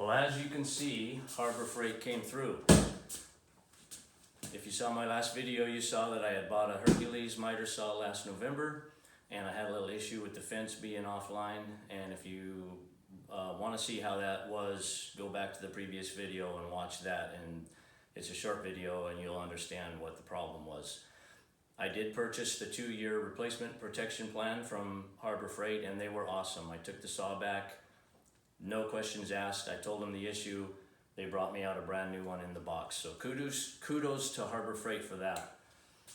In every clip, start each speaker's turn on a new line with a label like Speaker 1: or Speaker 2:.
Speaker 1: Well, as you can see, Harbor Freight came through. If you saw my last video, you saw that I had bought a Hercules miter saw last November, and I had a little issue with the fence being offline. And if you want to see how that was, go back to the previous video and watch that. And it's a short video and you'll understand what the problem was. I did purchase the 2-year replacement protection plan from Harbor Freight, and they were awesome. I took the saw back, no questions asked. I told them the issue. They brought me out a brand new one in the box. So kudos to Harbor Freight for that.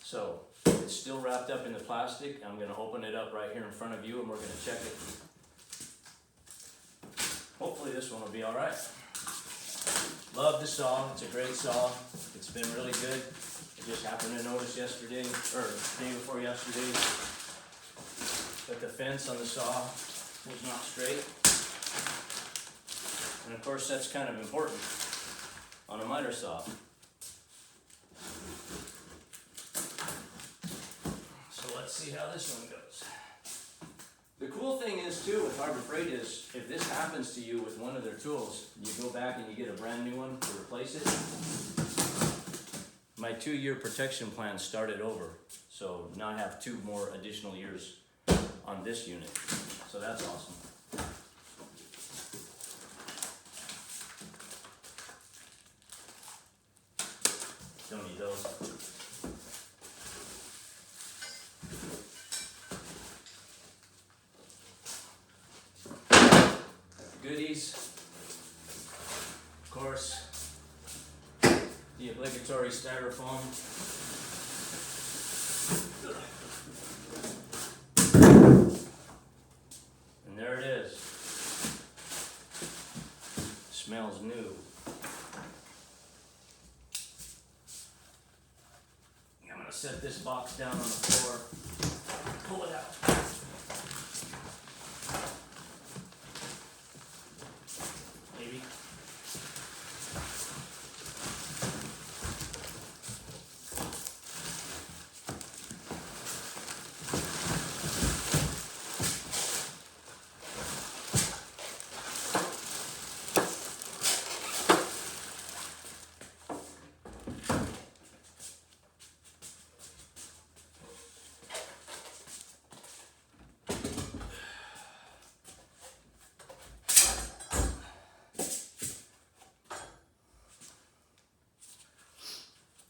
Speaker 1: So it's still wrapped up in the plastic. I'm gonna open it up right here in front of you and we're gonna check it. Hopefully this one will be all right. Love the saw, it's a great saw. It's been really good. I just happened to notice yesterday, or day before yesterday, that the fence on the saw was not straight. And of course that's kind of important on a miter saw. So let's see how this one goes. The cool thing is too with Harbor Freight is if this happens to you with one of their tools, you go back and you get a brand new one to replace it. My 2-year protection plan started over, so now I have 2 more additional years on this unit. So that's awesome. Don't need those. Goodies, of course, the obligatory styrofoam. And there it is. Smells new. I'm gonna set this box down on the floor, pull it out. Maybe.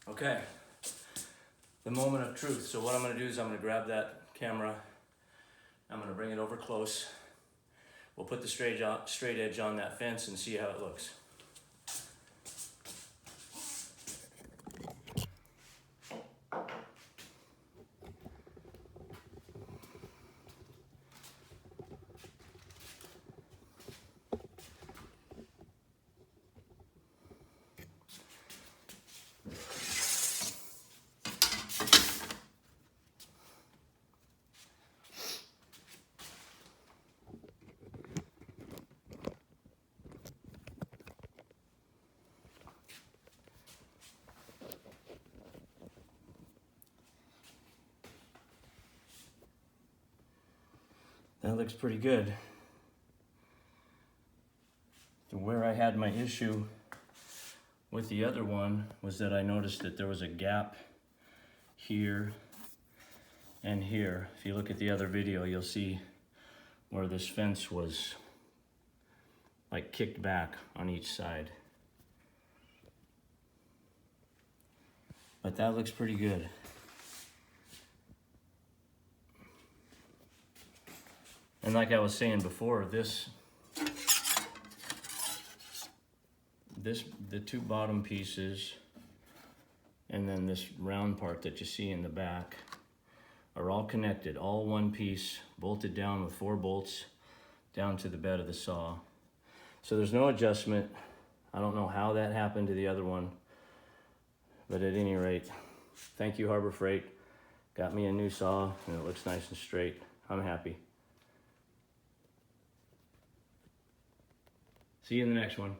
Speaker 1: Okay, the moment of truth. So what I'm going to do is I'm going to grab that camera, I'm going to bring it over close. We'll put the straight edge on that fence and see how it looks. That looks pretty good. So where I had my issue with the other one was that I noticed that there was a gap here and here. If you look at the other video, you'll see where this fence was like kicked back on each side. But that looks pretty good. And like I was saying before, the 2 bottom pieces and then this round part that you see in the back are all connected, all one piece, bolted down with 4 bolts down to the bed of the saw. So there's no adjustment. I don't know how that happened to the other one, but at any rate, thank you Harbor Freight. Got me a new saw and it looks nice and straight. I'm happy. See you in the next one.